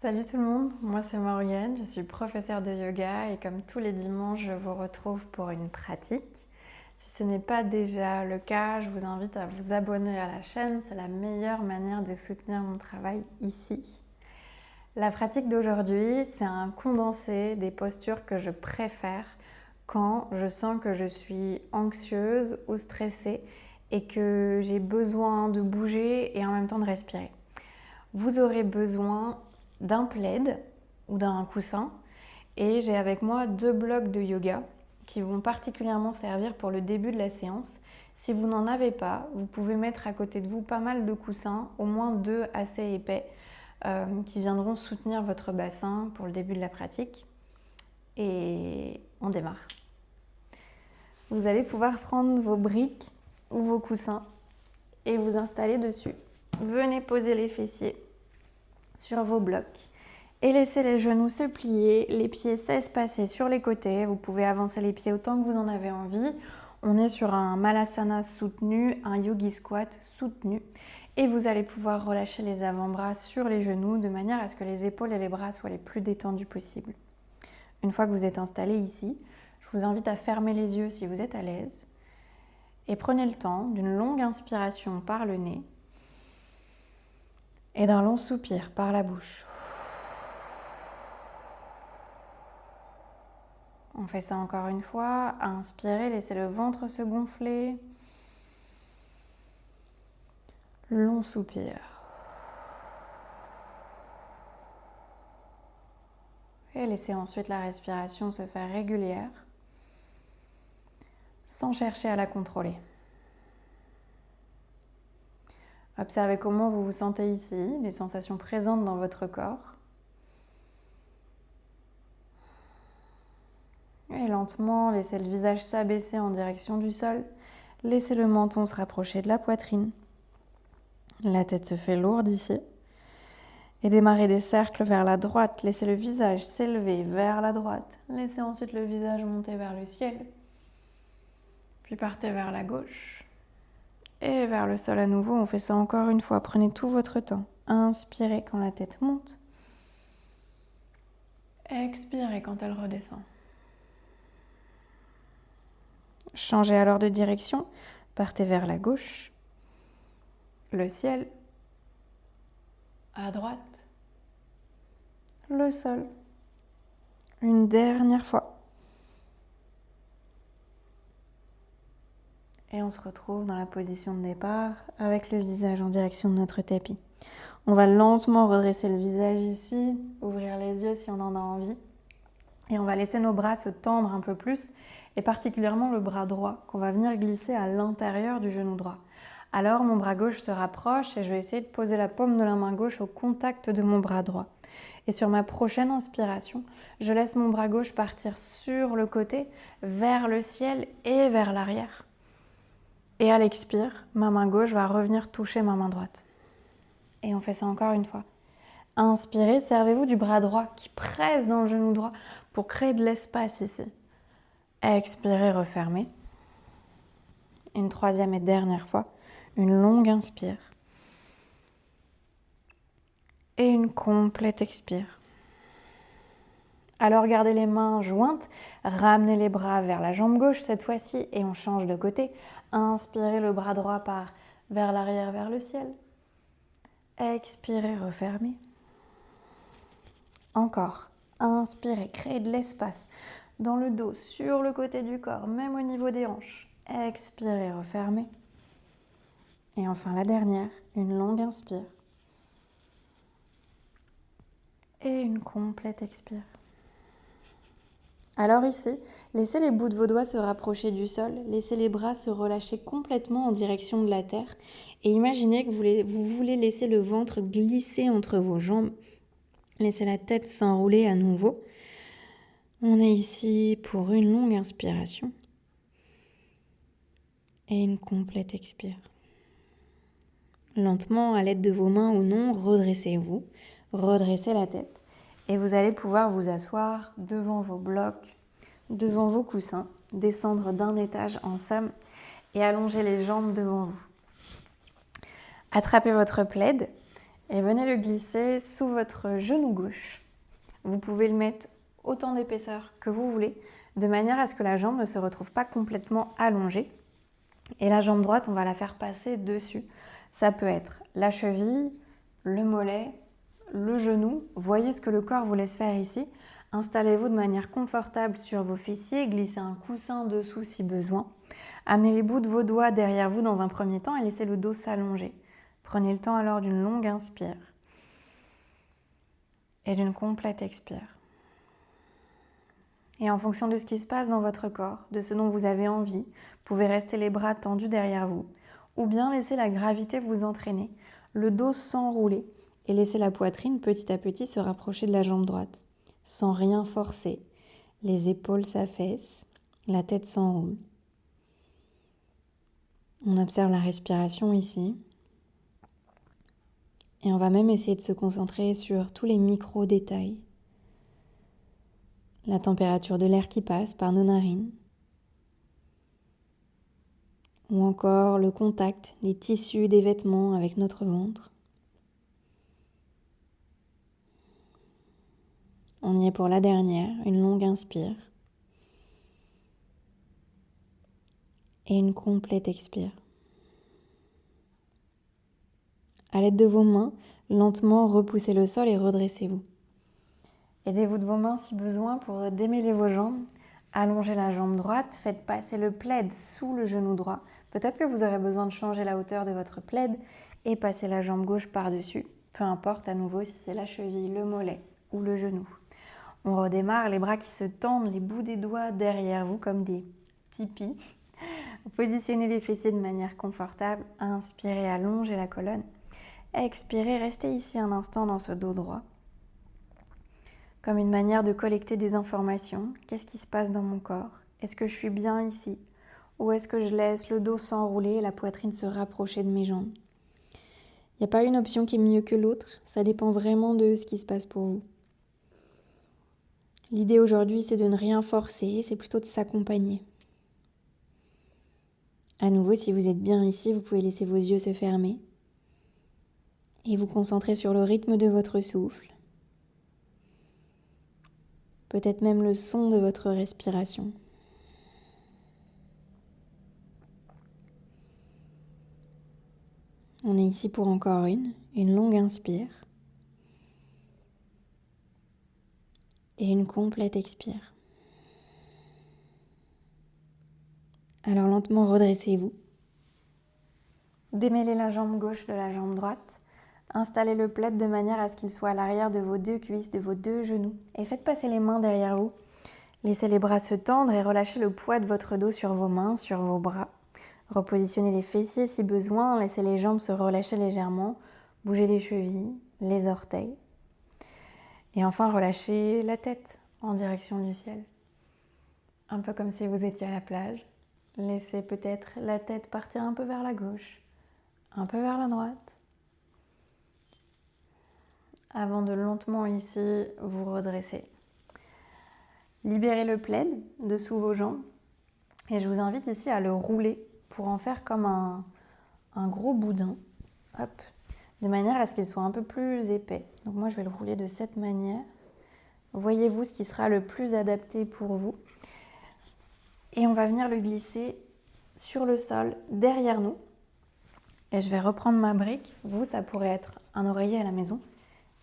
Salut tout le monde, moi c'est Morgane, je suis professeure de yoga et comme tous les dimanches, je vous retrouve pour une pratique. Si ce n'est pas déjà le cas, je vous invite à vous abonner à la chaîne, c'est la meilleure manière de soutenir mon travail ici. La pratique d'aujourd'hui, c'est un condensé des postures que je préfère quand je sens que je suis anxieuse ou stressée et que j'ai besoin de bouger et en même temps de respirer. Vous aurez besoin d'un plaid ou d'un coussin et j'ai avec moi 2 blocs de yoga qui vont particulièrement servir pour le début de la séance. Si vous n'en avez pas, vous pouvez mettre à côté de vous pas mal de coussins, au moins 2 assez épais, qui viendront soutenir votre bassin pour le début de la pratique. Et on démarre. Vous allez pouvoir prendre vos briques ou vos coussins et vous installer dessus. Venez poser les fessiers sur vos blocs et laissez les genoux se plier, les pieds s'espacer sur les côtés. Vous pouvez avancer les pieds autant que vous en avez envie. On est sur un malasana soutenu, un yogi squat soutenu et vous allez pouvoir relâcher les avant-bras sur les genoux de manière à ce que les épaules et les bras soient les plus détendus possible. Une fois que vous êtes installé ici, je vous invite à fermer les yeux si vous êtes à l'aise et prenez le temps d'une longue inspiration par le nez et d'un long soupir par la bouche. On fait ça encore une fois. Inspirez, laissez le ventre se gonfler. Long soupir. Et laissez ensuite la respiration se faire régulière, sans chercher à la contrôler. Observez comment vous vous sentez ici, les sensations présentes dans votre corps. Et lentement, laissez le visage s'abaisser en direction du sol. Laissez le menton se rapprocher de la poitrine. La tête se fait lourde ici. Et démarrez des cercles vers la droite. Laissez le visage s'élever vers la droite. Laissez ensuite le visage monter vers le ciel. Puis partez vers la gauche. Et vers le sol à nouveau. On fait ça encore une fois. Prenez tout votre temps. Inspirez quand la tête monte. Expirez quand elle redescend. Changez alors de direction. Partez vers la gauche. Le ciel. À droite. Le sol. Une dernière fois. Et on se retrouve dans la position de départ avec le visage en direction de notre tapis. On va lentement redresser le visage ici, ouvrir les yeux si on en a envie. Et on va laisser nos bras se tendre un peu plus, et particulièrement le bras droit, qu'on va venir glisser à l'intérieur du genou droit. Alors mon bras gauche se rapproche et je vais essayer de poser la paume de la main gauche au contact de mon bras droit. Et sur ma prochaine inspiration, je laisse mon bras gauche partir sur le côté, vers le ciel et vers l'arrière. Et à l'expire, ma main gauche va revenir toucher ma main droite. Et on fait ça encore une fois. Inspirez, servez-vous du bras droit qui presse dans le genou droit pour créer de l'espace ici. Expirez, refermez. Une troisième et dernière fois, une longue inspire. Et une complète expire. Alors gardez les mains jointes, ramenez les bras vers la jambe gauche cette fois-ci et on change de côté. Inspirez, le bras droit part vers l'arrière, vers le ciel. Expirez, refermez. Encore. Inspirez, créez de l'espace dans le dos, sur le côté du corps, même au niveau des hanches. Expirez, refermez. Et enfin la dernière, une longue inspire. Et une complète expire. Alors ici, laissez les bouts de vos doigts se rapprocher du sol, laissez les bras se relâcher complètement en direction de la terre et imaginez que vous voulez laisser le ventre glisser entre vos jambes. Laissez la tête s'enrouler à nouveau. On est ici pour une longue inspiration et une complète expire. Lentement, à l'aide de vos mains ou non, redressez-vous, redressez la tête et vous allez pouvoir vous asseoir devant vos blocs, devant vos coussins, descendre d'un étage en somme et allonger les jambes devant vous. Attrapez votre plaid Et venez le glisser sous votre genou gauche. Vous pouvez le mettre autant d'épaisseur que vous voulez, de manière à ce que la jambe ne se retrouve pas complètement allongée. Et la jambe droite, on va la faire passer dessus. Ça peut être la cheville, le mollet, le genou. Voyez ce que le corps vous laisse faire ici. Installez-vous de manière confortable sur vos fessiers, glissez un coussin dessous si besoin. Amenez les bouts de vos doigts derrière vous dans un premier temps et laissez le dos s'allonger. Prenez le temps alors d'une longue inspire et d'une complète expire. Et en fonction de ce qui se passe dans votre corps, de ce dont vous avez envie, vous pouvez rester les bras tendus derrière vous ou bien laisser la gravité vous entraîner, le dos s'enrouler et laisser la poitrine petit à petit se rapprocher de la jambe droite, sans rien forcer. Les épaules s'affaissent, la tête s'enroule. On observe la respiration ici. Et on va même essayer de se concentrer sur tous les micro-détails. La température de l'air qui passe par nos narines. Ou encore le contact des tissus des vêtements avec notre ventre. On y est pour la dernière, une longue inspire. Et une complète expire. À l'aide de vos mains, lentement repoussez le sol et redressez-vous. Aidez-vous de vos mains si besoin pour démêler vos jambes. Allongez la jambe droite, faites passer le plaid sous le genou droit. Peut-être que vous aurez besoin de changer la hauteur de votre plaid et passer la jambe gauche par-dessus. Peu importe à nouveau si c'est la cheville, le mollet ou le genou. On redémarre, les bras qui se tendent, les bouts des doigts derrière vous comme des tipis. Positionnez les fessiers de manière confortable. Inspirez, allongez la colonne. Expirez, restez ici un instant dans ce dos droit. Comme une manière de collecter des informations. Qu'est-ce qui se passe dans mon corps? Est-ce que je suis bien ici? Ou est-ce que je laisse le dos s'enrouler et la poitrine se rapprocher de mes jambes? Il n'y a pas une option qui est mieux que l'autre. Ça dépend vraiment de ce qui se passe pour vous. L'idée aujourd'hui, c'est de ne rien forcer, c'est plutôt de s'accompagner. À nouveau, si vous êtes bien ici, vous pouvez laisser vos yeux se fermer et vous concentrer sur le rythme de votre souffle. Peut-être même le son de votre respiration. On est ici pour encore une longue inspire et une complète expire. Alors lentement redressez-vous. Démêlez la jambe gauche de la jambe droite. Installez le plaid de manière à ce qu'il soit à l'arrière de vos deux cuisses, de vos deux genoux. Et faites passer les mains derrière vous. Laissez les bras se tendre et relâchez le poids de votre dos sur vos mains, sur vos bras. Repositionnez les fessiers si besoin. Laissez les jambes se relâcher légèrement. Bougez les chevilles, les orteils. Et enfin, relâchez la tête en direction du ciel. Un peu comme si vous étiez à la plage. Laissez peut-être la tête partir un peu vers la gauche, un peu vers la droite. Avant de lentement ici vous redresser. Libérez le plaid dessous vos jambes et je vous invite ici à le rouler pour en faire comme un gros boudin. Hop, de manière à ce qu'il soit un peu plus épais. Donc moi je vais le rouler de cette manière. Voyez-vous ce qui sera le plus adapté pour vous. Et on va venir le glisser sur le sol derrière nous. Et je vais reprendre ma brique. Vous, ça pourrait être un oreiller à la maison.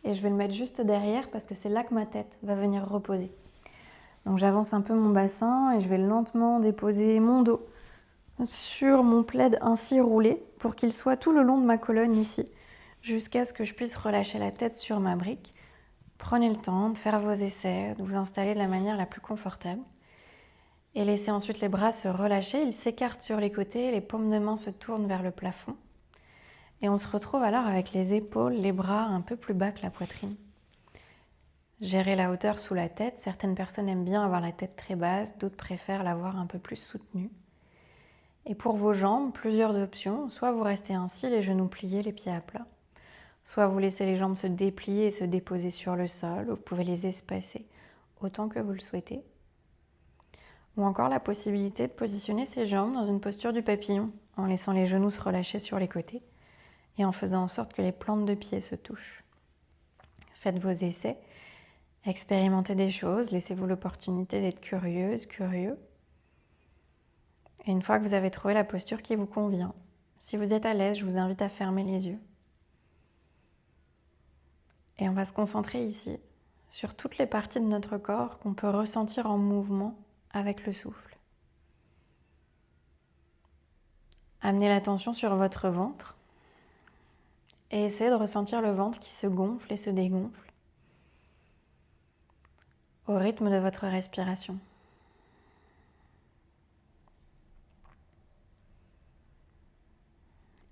Et je vais le mettre juste derrière parce que c'est là que ma tête va venir reposer. Donc j'avance un peu mon bassin et je vais lentement déposer mon dos sur mon plaid ainsi roulé pour qu'il soit tout le long de ma colonne ici, jusqu'à ce que je puisse relâcher la tête sur ma brique. Prenez le temps de faire vos essais, de vous installer de la manière la plus confortable. Et laissez ensuite les bras se relâcher, ils s'écartent sur les côtés, les paumes de main se tournent vers le plafond. Et on se retrouve alors avec les épaules, les bras un peu plus bas que la poitrine. Gérez la hauteur sous la tête. Certaines personnes aiment bien avoir la tête très basse, d'autres préfèrent l'avoir un peu plus soutenue. Et pour vos jambes, plusieurs options. Soit vous restez ainsi, les genoux pliés, les pieds à plat. Soit vous laissez les jambes se déplier et se déposer sur le sol. Vous pouvez les espacer autant que vous le souhaitez. Ou encore la possibilité de positionner ses jambes dans une posture du papillon en laissant les genoux se relâcher sur les côtés et en faisant en sorte que les plantes de pied se touchent. Faites vos essais, expérimentez des choses, laissez-vous l'opportunité d'être curieuse, curieux. Et une fois que vous avez trouvé la posture qui vous convient, si vous êtes à l'aise, je vous invite à fermer les yeux. Et on va se concentrer ici sur toutes les parties de notre corps qu'on peut ressentir en mouvement avec le souffle. Amenez l'attention sur votre ventre et essayez de ressentir le ventre qui se gonfle et se dégonfle au rythme de votre respiration.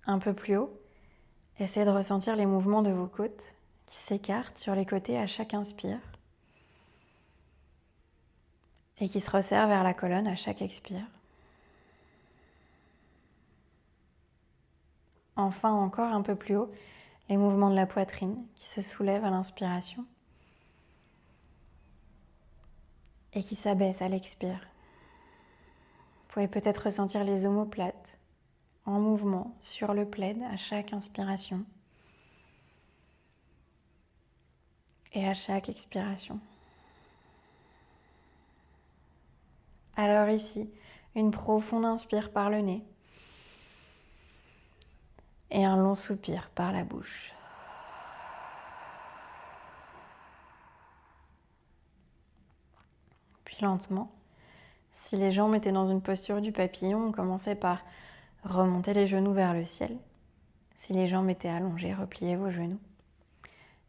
Un peu plus haut, essayez de ressentir les mouvements de vos côtes qui s'écartent sur les côtés à chaque inspire et qui se resserrent vers la colonne à chaque expire. Enfin, encore un peu plus haut, les mouvements de la poitrine qui se soulèvent à l'inspiration et qui s'abaissent à l'expire. Vous pouvez peut-être ressentir les omoplates en mouvement sur le plaid à chaque inspiration et à chaque expiration. Alors ici, une profonde inspire par le nez et un long soupir par la bouche. Puis lentement, si les jambes étaient dans une posture du papillon, on commençait par remonter les genoux vers le ciel. Si les jambes étaient allongées, repliez vos genoux.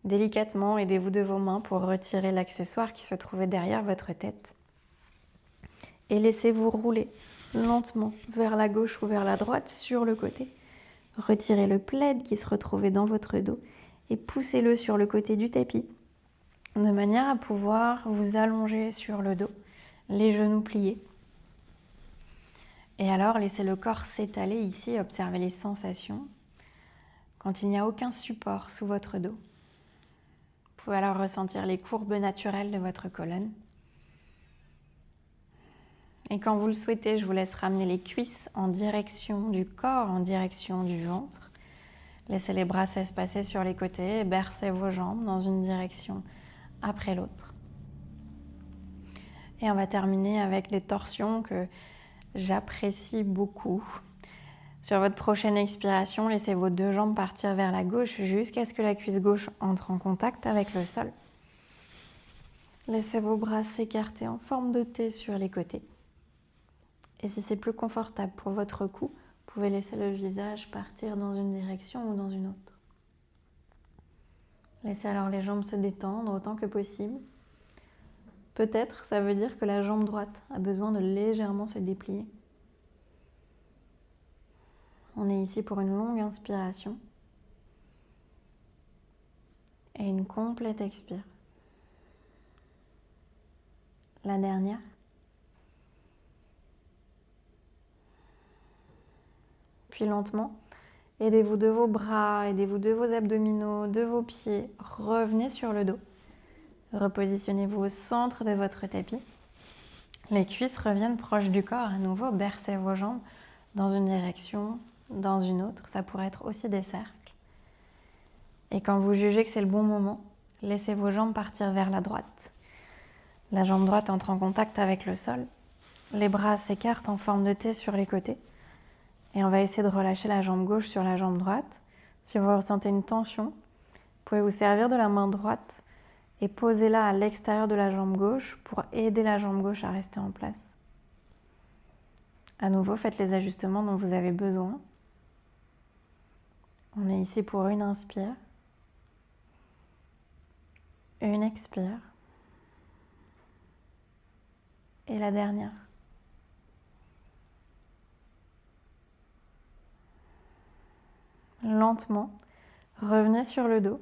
Délicatement, aidez-vous de vos mains pour retirer l'accessoire qui se trouvait derrière votre tête. Et laissez-vous rouler lentement vers la gauche ou vers la droite sur le côté. Retirez le plaid qui se retrouvait dans votre dos et poussez-le sur le côté du tapis de manière à pouvoir vous allonger sur le dos, les genoux pliés. Et alors, laissez le corps s'étaler ici, observez les sensations quand il n'y a aucun support sous votre dos. Vous pouvez alors ressentir les courbes naturelles de votre colonne. Et quand vous le souhaitez, je vous laisse ramener les cuisses en direction du corps, en direction du ventre. Laissez les bras s'espacer sur les côtés et bercez vos jambes dans une direction après l'autre. Et on va terminer avec les torsions que j'apprécie beaucoup. Sur votre prochaine expiration, laissez vos deux jambes partir vers la gauche jusqu'à ce que la cuisse gauche entre en contact avec le sol. Laissez vos bras s'écarter en forme de T sur les côtés. Et si c'est plus confortable pour votre cou, vous pouvez laisser le visage partir dans une direction ou dans une autre. Laissez alors les jambes se détendre autant que possible. Peut-être ça veut dire que la jambe droite a besoin de légèrement se déplier. On est ici pour une longue inspiration et une complète expire. La dernière. Puis lentement, aidez-vous de vos bras, aidez-vous de vos abdominaux, de vos pieds. Revenez sur le dos. Repositionnez-vous au centre de votre tapis. Les cuisses reviennent proches du corps. À nouveau, bercez vos jambes dans une direction, dans une autre. Ça pourrait être aussi des cercles. Et quand vous jugez que c'est le bon moment, laissez vos jambes partir vers la droite. La jambe droite entre en contact avec le sol. Les bras s'écartent en forme de T sur les côtés. Et on va essayer de relâcher la jambe gauche sur la jambe droite. Si vous ressentez une tension, vous pouvez vous servir de la main droite et posez-la à l'extérieur de la jambe gauche pour aider la jambe gauche à rester en place. À nouveau, faites les ajustements dont vous avez besoin. On est ici pour une inspire, une expire et la dernière. Lentement, revenez sur le dos.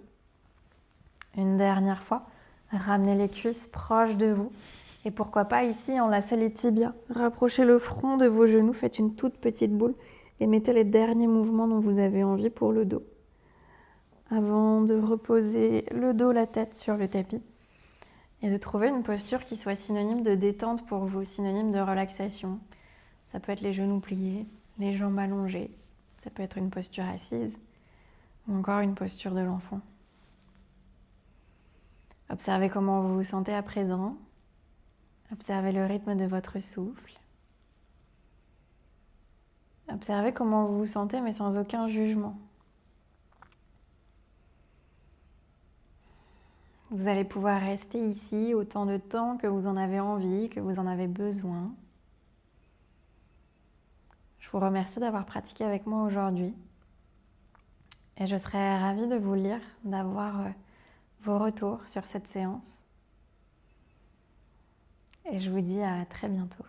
Une dernière fois, ramenez les cuisses proches de vous. Et pourquoi pas ici, enlacez les tibias. Rapprochez le front de vos genoux, faites une toute petite boule et mettez les derniers mouvements dont vous avez envie pour le dos. Avant de reposer le dos, la tête sur le tapis et de trouver une posture qui soit synonyme de détente pour vous, synonyme de relaxation. Ça peut être les genoux pliés, les jambes allongées. Ça peut être une posture assise. ou encore une posture de l'enfant. Observez comment vous vous sentez à présent. Observez le rythme de votre souffle. Observez comment vous vous sentez, mais sans aucun jugement. Vous allez pouvoir rester ici autant de temps que vous en avez envie, que vous en avez besoin. Je vous remercie d'avoir pratiqué avec moi aujourd'hui. Et je serais ravie de vous lire, d'avoir vos retours sur cette séance. Et je vous dis à très bientôt.